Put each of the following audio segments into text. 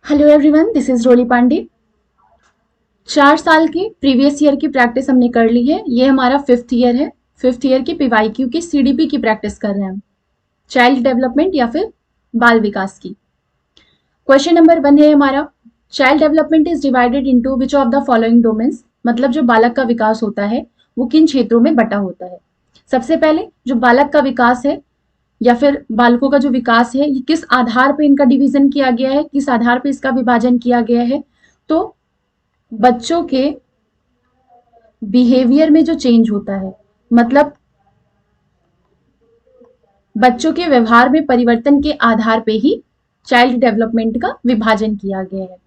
Hello everyone, this is रोली पांडे। 4 साल की previous year की प्रैक्टिस हमने कर ली है। ये हमारा 5th ईयर है। 5th ईयर की पीवाईक्यू की सीडीपी की प्रैक्टिस कर रहे हैं हम, चाइल्ड डेवलपमेंट या फिर बाल विकास की। क्वेश्चन नंबर 1 है हमारा, child development is divided into which of the following domains. मतलब जो बालक का विकास होता है वो किन क्षेत्रों में बटा होता है। सबसे पहले जो बालक का विकास है या फिर बालकों का जो विकास है, ये किस आधार पे इनका डिवीजन किया गया है, किस आधार पे इसका विभाजन किया गया है। तो बच्चों के बिहेवियर में जो चेंज होता है, मतलब बच्चों के व्यवहार में परिवर्तन के आधार पे ही चाइल्ड डेवलपमेंट का विभाजन किया गया है।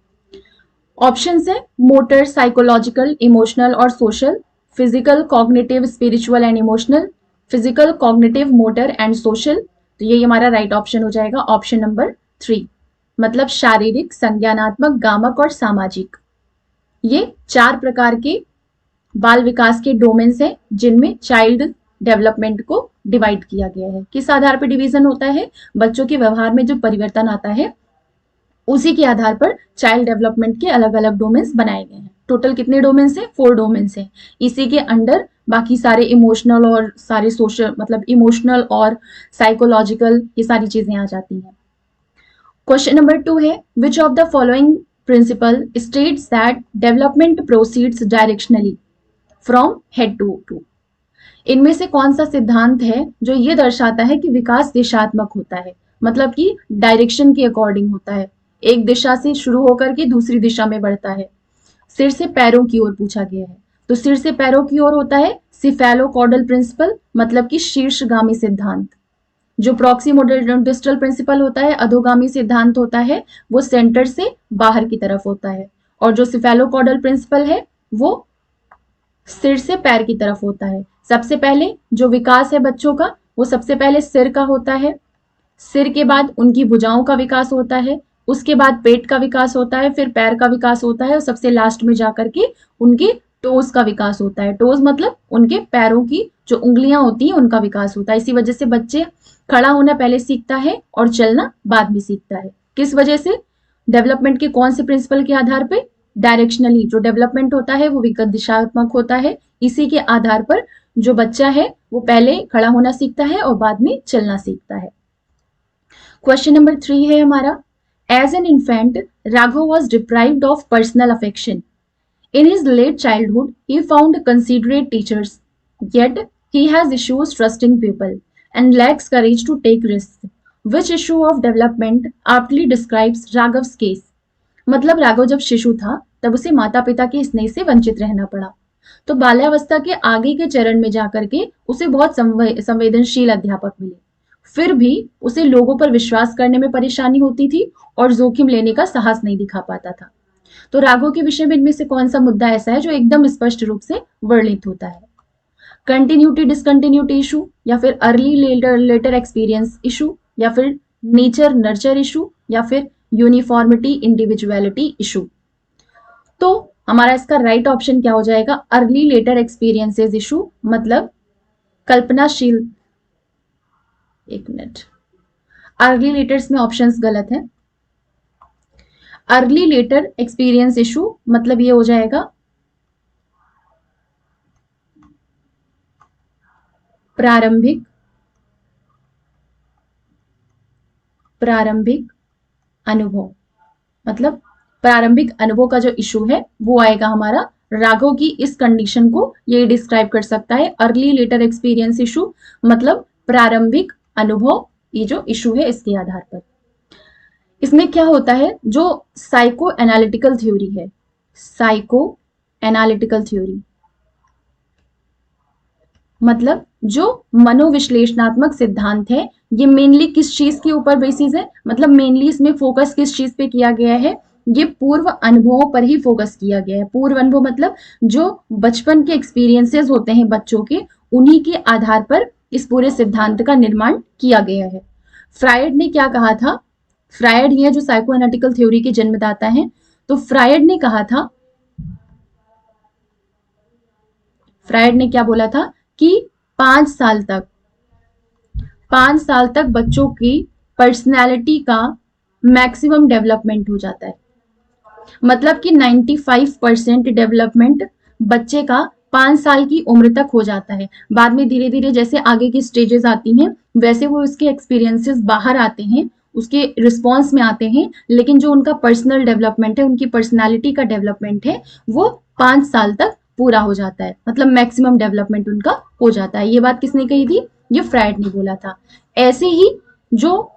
ऑप्शंस है मोटर, साइकोलॉजिकल, इमोशनल और social, physical, cognitive, spiritual and emotional, physical, cognitive, motor and social. तो ये हमारा राइट ऑप्शन हो जाएगा, ऑप्शन नंबर 3। मतलब शारीरिक, संज्ञानात्मक, गामक और सामाजिक, ये 4 प्रकार के बाल विकास के डोमेन्स हैं जिनमें चाइल्ड डेवलपमेंट को डिवाइड किया गया है। किस आधार पर डिवीजन होता है, बच्चों के व्यवहार में जो परिवर्तन आता है उसी के आधार पर चाइल्ड डेवलपमेंट के अलग अलग डोमेन्स बनाए गए हैं। टोटल कितने डोमेन्स हैं? 4 डोमेन्स हैं। इसी के अंडर बाकी सारे इमोशनल और सारे सोशल, मतलब इमोशनल और साइकोलॉजिकल, ये सारी चीजें आ जाती हैं। क्वेश्चन नंबर 2 है, which of the following principle states that development proceeds directionally from head to toe. इनमें से कौन सा सिद्धांत है जो ये दर्शाता है कि विकास दिशात्मक होता है, मतलब कि डायरेक्शन के अकॉर्डिंग होता है, एक दिशा से शुरू होकर के दूसरी दिशा में बढ़ता है। सिर से पैरों की ओर पूछा गया है, तो सिर से पैरों की ओर होता है सिफेलोकॉर्डल प्रिंसिपल, मतलब कि शीर्षगामी सिद्धांत। जो प्रॉक्सिमोडल डिस्टल प्रिंसिपल होता है, अधोगामी सिद्धांत होता है, वो सेंटर से बाहर की तरफ होता है। और जो सिफेलोकॉर्डल प्रिंसिपल है वो सिर से पैर की तरफ होता है। सबसे पहले जो विकास है बच्चों का, वो सबसे पहले सिर का होता है, सिर के बाद उनकी भुजाओं का विकास होता है, उसके बाद पेट का विकास होता है, फिर पैर का विकास होता है और सबसे लास्ट में जाकर के उनके टोज का विकास होता है। टोज मतलब उनके पैरों की जो उंगलियां होती हैं उनका विकास होता है। इसी वजह से बच्चे खड़ा होना पहले सीखता है और चलना बाद में सीखता है। किस वजह से? डेवलपमेंट के कौन से प्रिंसिपल के आधार पर? डायरेक्शनली जो डेवलपमेंट होता है वो विकट दिशात्मक होता है। इसी के आधार पर जो बच्चा है वो पहले खड़ा होना सीखता है और बाद में चलना सीखता है। क्वेश्चन नंबर 3 है हमारा, as an infant Raghav was deprived of personal affection. In his late childhood, he found considerate teachers, yet he has issues trusting people and lacks courage to take risks. Which issue of development aptly describes Raghav's case? मतलब राघव जब शिशु था तब उसे माता पिता के स्नेह से वंचित रहना पड़ा, तो बाल्यावस्था के आगे के चरण में जाकर के उसे बहुत संवेदनशील अध्यापक मिले। फिर भी उसे लोगों पर विश्वास करने में परेशानी होती थी और जोखिम लेने का साहस नहीं दिखा पाता था। तो राघव के विषय में इनमें से कौन सा मुद्दा ऐसा है जो एकदम स्पष्ट रूप से वर्णित होता है? कंटिन्यूटी डिसकंटिन्यूटी इशू, या फिर अर्ली लेटर एक्सपीरियंस इशू, या फिर नेचर नर्चर इशू, या फिर यूनिफॉर्मिटी इंडिविजुअलिटी इशू। तो हमारा इसका राइट ऑप्शन क्या हो जाएगा? अर्ली लेटर एक्सपीरियंसेस इशू, मतलब कल्पनाशील। एक मिनट, अर्ली लेटर्स में ऑप्शंस गलत है। अर्ली लेटर एक्सपीरियंस इशू मतलब ये हो जाएगा प्रारंभिक अनुभव। मतलब प्रारंभिक अनुभव का जो इशू है वो आएगा हमारा। राघव की इस कंडीशन को ये डिस्क्राइब कर सकता है, अर्ली लेटर एक्सपीरियंस इशू मतलब प्रारंभिक अनुभव, ये जो इशू है इसके आधार पर। इसमें क्या होता है, जो साइको एनालिटिकल थ्योरी है, साइको एनालिटिकल थ्योरी मतलब जो मनोविश्लेषणात्मक सिद्धांत है, ये मेनली किस चीज के ऊपर बेसिस है, मतलब मेनली इसमें फोकस किस चीज पे किया गया है? ये पूर्व अनुभवों पर ही फोकस किया गया है। पूर्व अनुभव मतलब जो बचपन के एक्सपीरियंसेस होते हैं बच्चों के, उन्हीं के आधार पर इस पूरे सिद्धांत का निर्माण किया गया है। फ्रायड ने क्या कहा था? फ्रायड ये जो साइको एनालिटिकल थ्योरी के जन्मदाता हैं, तो फ्रायड ने कहा था, फ्रायड ने क्या बोला था कि 5 साल तक बच्चों की पर्सनैलिटी का मैक्सिमम डेवलपमेंट हो जाता है। मतलब कि 95% डेवलपमेंट बच्चे का 5 साल की उम्र तक हो जाता है। बाद में धीरे धीरे जैसे आगे की स्टेजेस आती हैं वैसे वो उसके एक्सपीरियंसेस बाहर आते हैं, उसके रिस्पॉन्स में आते हैं, लेकिन जो उनका पर्सनल डेवलपमेंट है, उनकी पर्सनालिटी का डेवलपमेंट है, वो 5 साल तक पूरा हो जाता है, मतलब मैक्सिमम डेवलपमेंट उनका हो जाता है। ये बात किसने कही थी? ये फ्रायड ने बोला था। ऐसे ही जो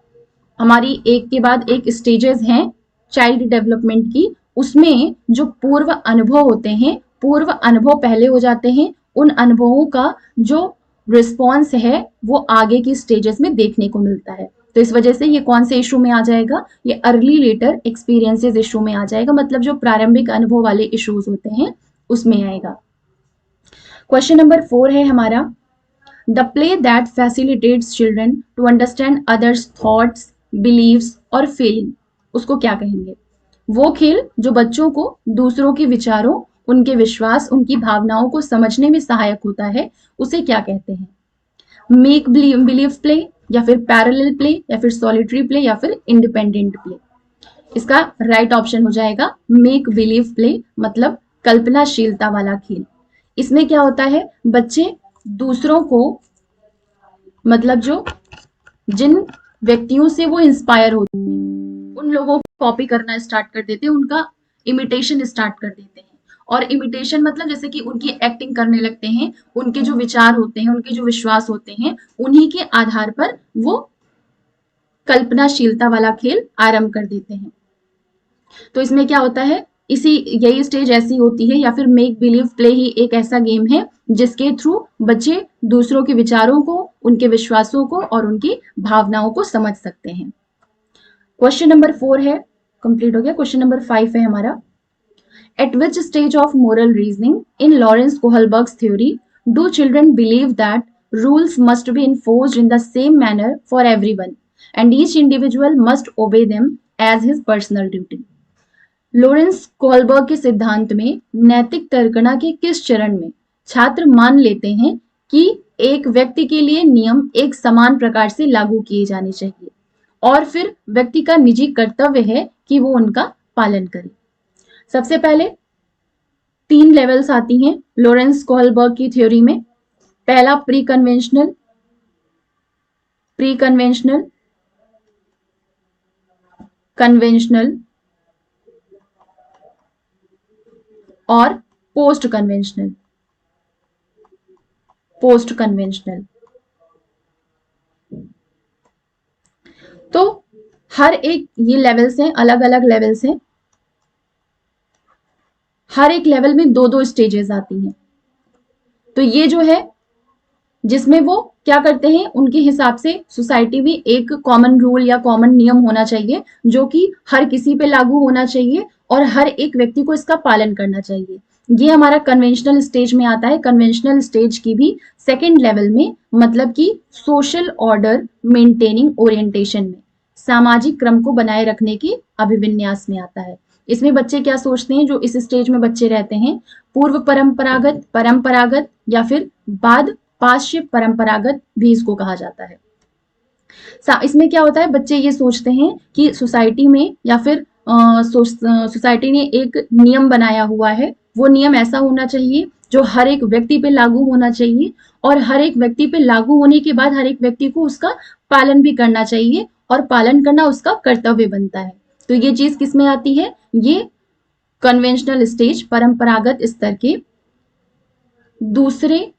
हमारी एक के बाद एक स्टेजेस हैं चाइल्ड डेवलपमेंट की, उसमें जो पूर्व अनुभव होते हैं, पूर्व अनुभव पहले हो जाते हैं, उन अनुभवों का जो रिस्पॉन्स है वो आगे की स्टेजेस में देखने को मिलता है। तो इस वजह से ये कौन से इशू में आ जाएगा? ये अर्ली लेटर एक्सपीरियंसेस इशू में आ जाएगा, मतलब जो प्रारंभिक अनुभव वाले इश्यूज होते हैं उसमें आएगा। क्वेश्चन नंबर 4 है हमारा, the play that facilitates children to understand others thoughts, beliefs और फीलिंग, उसको क्या कहेंगे? वो खेल जो बच्चों को दूसरों के विचारों, उनके विश्वास, उनकी भावनाओं को समझने में सहायक होता है, उसे क्या कहते हैं? मेक बिलीव प्ले, या फिर पैरेलल प्ले, या फिर सॉलिटरी प्ले, या फिर इंडिपेंडेंट प्ले। इसका राइट ऑप्शन हो जाएगा मेक बिलीव प्ले, मतलब कल्पनाशीलता वाला खेल। इसमें क्या होता है? बच्चे दूसरों को, मतलब जो जिन व्यक्तियों से वो इंस्पायर होते हैं उन लोगों को कॉपी करना स्टार्ट कर देते हैं, उनका इमिटेशन स्टार्ट कर देते हैं। और इमिटेशन मतलब जैसे कि उनकी एक्टिंग करने लगते हैं, उनके जो विचार होते हैं, उनके जो विश्वास होते हैं, उन्हीं के आधार पर वो कल्पनाशीलता वाला खेल आरंभ कर देते हैं। तो इसमें क्या होता है, इसी यही स्टेज ऐसी होती है, या फिर मेक बिलीव प्ले ही एक ऐसा गेम है जिसके थ्रू बच्चे दूसरों के विचारों को, उनके विश्वासों को और उनकी भावनाओं को समझ सकते हैं। क्वेश्चन नंबर 4 है, कंप्लीट हो गया। क्वेश्चन नंबर 5 है हमारा, at which stage of moral reasoning in Lawrence Kohlberg's theory do children believe that rules must be enforced in the same manner for everyone and each individual must obey them as his personal duty? Lorentz Kohlberg के सिद्धांत में नैतिक तर्कणा के किस चरण में छात्र मान लेते हैं कि एक व्यक्ति के लिए नियम एक समान प्रकार से लागू किए जाने चाहिए और फिर व्यक्ति का निजी कर्तव्य है कि वो उनका पालन करे? सबसे पहले 3 लेवल्स आती हैं लोरेंस कोहलबर्ग की थ्योरी में। पहला प्री कन्वेंशनल, कन्वेंशनल और पोस्ट कन्वेंशनल। तो हर एक ये लेवल्स हैं, अलग अलग लेवल्स हैं, हर एक लेवल में 2-2 स्टेजेस आती हैं। तो ये जो है जिसमें वो क्या करते हैं, उनके हिसाब से सोसाइटी में एक कॉमन रूल या कॉमन नियम होना चाहिए जो कि हर किसी पे लागू होना चाहिए और हर एक व्यक्ति को इसका पालन करना चाहिए। ये हमारा कन्वेंशनल स्टेज में आता है। कन्वेंशनल स्टेज की भी सेकेंड लेवल में, मतलब कि सोशल ऑर्डर मेंटेनिंग ओरिएंटेशन में, सामाजिक क्रम को बनाए रखने के अभिविन्यास में आता है। इसमें बच्चे क्या सोचते हैं, जो इस स्टेज में बच्चे रहते हैं, पूर्व परंपरागत, परंपरागत या फिर बाद पाश्चात्य परंपरागत भी इसको कहा जाता है। इसमें क्या होता है, बच्चे ये सोचते हैं कि सोसाइटी में या फिर सोसाइटी ने एक नियम बनाया हुआ है, वो नियम ऐसा होना चाहिए जो हर एक व्यक्ति पे लागू होना चाहिए और हर एक व्यक्ति पे लागू होने के बाद हर एक व्यक्ति को उसका पालन भी करना चाहिए और पालन करना उसका कर्तव्य बनता है। तो ये चीज किसमें आती है? ये कन्वेंशनल स्टेज, परंपरागत स्तर के दूसरे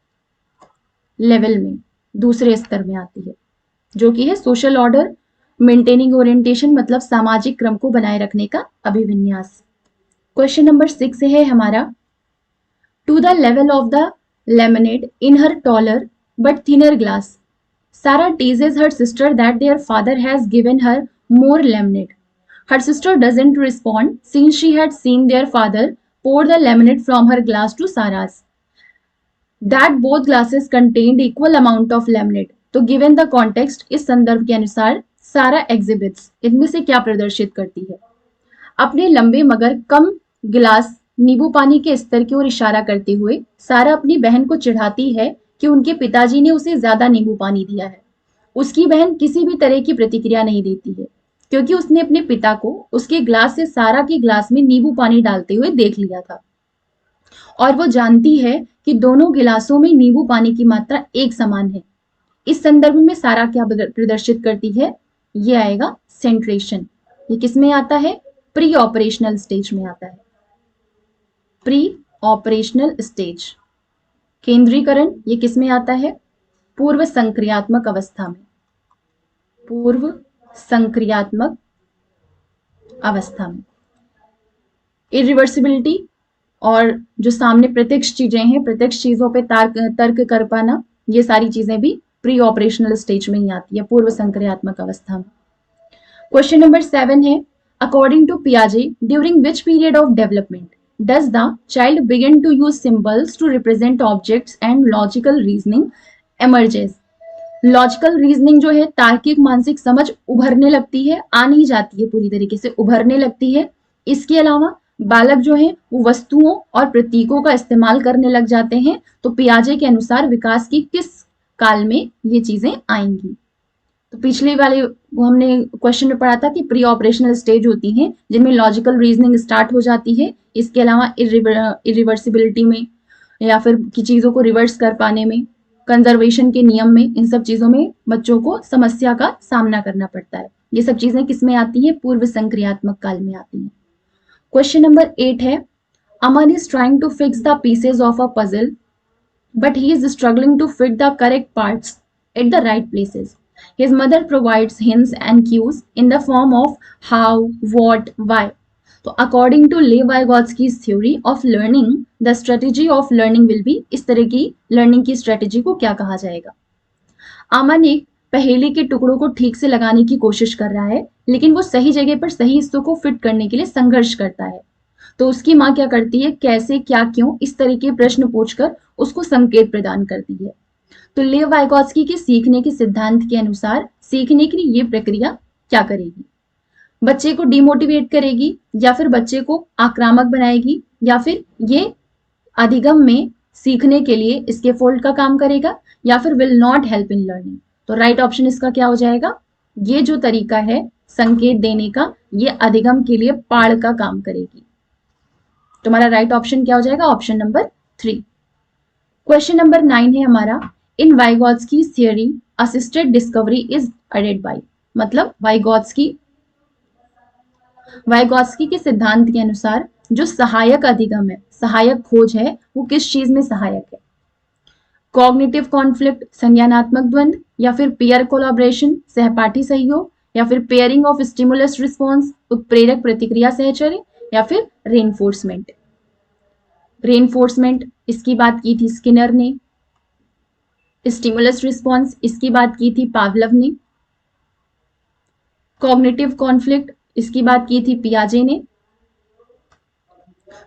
लेवल में, दूसरे स्तर में आती है, जो कि है सोशल ऑर्डर मेंटेनिंग ओरिएंटेशन, मतलब सामाजिक क्रम को बनाए रखने का अभिविन्यास। क्वेश्चन नंबर 6 है हमारा, to the level of the lemonade in her taller but thinner glass, Sarah teases her sister that their father has given her more lemonade. Her sister doesn't respond since she had seen their father pour the lemonade from her glass to Sarah's. That both glasses contained equal amount of lemonade. तो given the context, इस संदर्भ के अनुसार सारा exhibits इनमें से क्या प्रदर्शित करती है? अपने लंबे मगर कम गिलास नींबू पानी के स्तर की ओर इशारा करते हुए सारा अपनी बहन को चिढ़ाती है कि उनके पिताजी ने उसे ज्यादा नींबू पानी दिया है। उसकी बहन किसी भी तरह की प्रतिक्रिया नहीं देती है। क्योंकि उसने अपने पिता को उसके ग्लास से सारा के ग्लास में नींबू पानी डालते हुए देख लिया था और वो जानती है कि दोनों गिलासों में नींबू पानी की मात्रा एक समान है। इस संदर्भ में सारा क्या प्रदर्शित करती है? ये आएगा सेंट्रेशन। ये किस में आता है? प्री ऑपरेशनल स्टेज में आता है। Pre operational stage. केंद्रीकरण ये किस में आता है? पूर्व संक्रियात्मक अवस्था में। पूर्व संक्रियात्मक अवस्था में। इरिवर्सिबिलिटी और जो सामने प्रत्यक्ष चीजें हैं, प्रत्यक्ष चीजों पे तर्क कर पाना, ये सारी चीजें भी प्री ऑपरेशनल स्टेज में ही आती है, पूर्व संक्रियात्मक अवस्था में। क्वेश्चन नंबर 7 है, अकॉर्डिंग टू पियाजे during which period of development does the child begin to use symbols to represent objects and logical reasoning emerges. Logical reasoning जो है, तार्किक मानसिक समझ उभरने लगती है, आ नहीं जाती है, पूरी तरीके से उभरने लगती है। इसके अलावा बालक जो है वो वस्तुओं और प्रतीकों का इस्तेमाल करने लग जाते हैं। तो पियाजे के अनुसार विकास की किस काल में ये चीजें आएंगी? तो पिछले वाले वो हमने क्वेश्चन में पढ़ा था कि प्री ऑपरेशनल स्टेज होती हैं जिनमें लॉजिकल रीजनिंग स्टार्ट हो जाती है। इसके अलावा इरिवर्सिबिलिटी में या फिर की चीजों को रिवर्स कर पाने में, कंजर्वेशन के नियम में, इन सब चीजों में बच्चों को समस्या का सामना करना पड़ता है। ये सब चीजें किस में आती हैं? पूर्व संक्रियात्मक काल में आती हैं। क्वेश्चन नंबर 8 है, Aman is trying to fix the pieces of a puzzle but he is struggling to fit the correct parts at the right places. His mother provides hints and cues in the form of how, what, why. तो according to Lev Vygotsky's theory of learning, the strategy of learning will be, इस तरह की learning की strategy को क्या कहा जाएगा? अमन एक पहेली के टुकड़ों को ठीक से लगाने की कोशिश कर रहा है, लेकिन वो सही जगह पर सही हिस्सों को फिट करने के लिए संघर्ष करता है। तो उसकी माँ क्या करती है? कैसे, क्या, क्यों, इस तरह के प्रश्न पूछकर उसको संकेत प्रदान करती है। तो लेव वाइगोत्स्की के सीखने के सिद्धांत के अनुसार सीखने की ये प्रक्रिया क्या करेगी? बच्चे को डिमोटिवेट करेगी, या फिर बच्चे को आक्रामक बनाएगी, या फिर ये अधिगम में सीखने के लिए स्कैफोल्ड का काम करेगा, या फिर will not help in learning. तो राइट ऑप्शन इसका क्या हो जाएगा? ये जो तरीका है संकेत देने का, ये अधिगम के लिए पाड़ का काम करेगी। तुम्हारा राइट ऑप्शन क्या हो जाएगा? Option number 3। क्वेश्चन नंबर 9 है हमारा, in Vygotsky theory assisted discovery is aided by. मतलब वाइगोत्स्की के सिद्धांत के अनुसार जो सहायक अधिगम है, सहायक खोज है, वो किस चीज में सहायक है? कॉग्निटिव कॉन्फ्लिक्ट, संज्ञानात्मक द्वंद्व, या फिर पेयर कोलैबोरेशन, सहपाठी सहयोग, या फिर पेयरिंग ऑफ स्टिमुलस रिस्पॉन्स, उत्प्रेरक प्रतिक्रिया सहचर्य, या फिर रेनफोर्समेंट। रेनफोर्समेंट इसकी बात की थी स्किनर ने, स्टिमुलस रिस्पॉन्स इसकी बात की थी पावलव ने, कॉग्निटिव कॉन्फ्लिक्ट इसकी बात की थी पियाजे ने,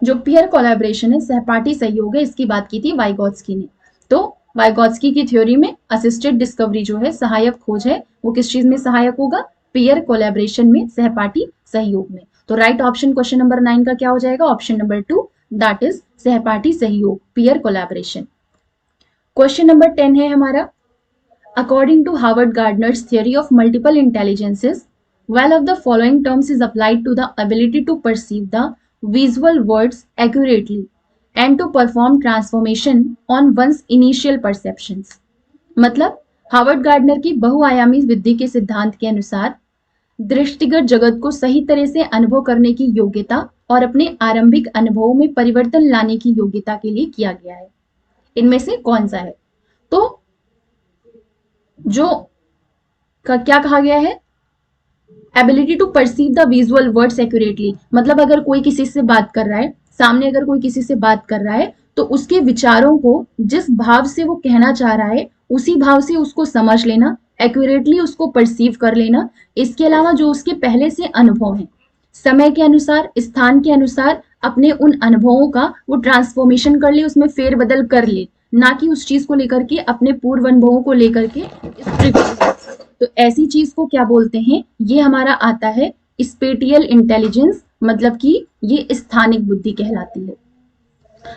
जो पेयर कोलैबोरेशन है, सहपाठी सहयोग है, इसकी बात की थी वाइगोत्स्की ने। तो वाइगोत्स्की की थ्योरी में असिस्टेड डिस्कवरी जो है, सहायक खोज है, वो किस चीज में सहायक होगा? पेयर कोलैबोरेशन में, सहपाठी सहयोग में। तो राइट ऑप्शन क्वेश्चन नंबर 9 का क्या हो जाएगा? ऑप्शन नंबर 2, दैट इज सहपाठी सहयोग, पेयर कोलैबोरेशन। क्वेश्चन नंबर 10 है हमारा, according to Harvard Gardner's theory of multiple intelligences, well of the following terms is applied to the ability to perceive the visual words accurately and to perform transformation on one's initial perceptions. मतलब Harvard gardener की बहुआयामी विधि के सिद्धांत के अनुसार दृष्टिगत जगत को सही तरह से अनुभव करने की योग्यता और अपने आरंभिक अनुभवों में परिवर्तन लाने की योग्यता के लिए किया गया है। इनमें से कौन सा है? तो जो क्या कहा गया है? Ability to perceive the visual words accurately. मतलब अगर कोई किसी से बात कर रहा है, सामने अगर कोई किसी से बात कर रहा है, तो उसके विचारों को जिस भाव से वो कहना चाह रहा है उसी भाव से उसको समझ लेना, एक्यूरेटली उसको परसीव कर लेना। इसके अलावा जो उसके पहले से अनुभव हैं, समय के अनुसार, स्थान के अनुसार अपने उन अनुभवों का वो ट्रांसफॉर्मेशन कर ले, उसमें फेरबदल कर ले, ना कि उस चीज को लेकर के, अपने पूर्व अनुभवों को लेकर के। तो ऐसी चीज को क्या बोलते हैं? ये हमारा आता है स्पेटियल इंटेलिजेंस, मतलब कि ये स्थानिक बुद्धि कहलाती है।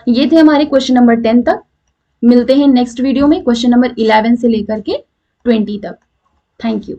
ये थे हमारे क्वेश्चन नंबर 10 तक। मिलते हैं नेक्स्ट वीडियो में क्वेश्चन नंबर 11 से लेकर के 20 तक। Thank you.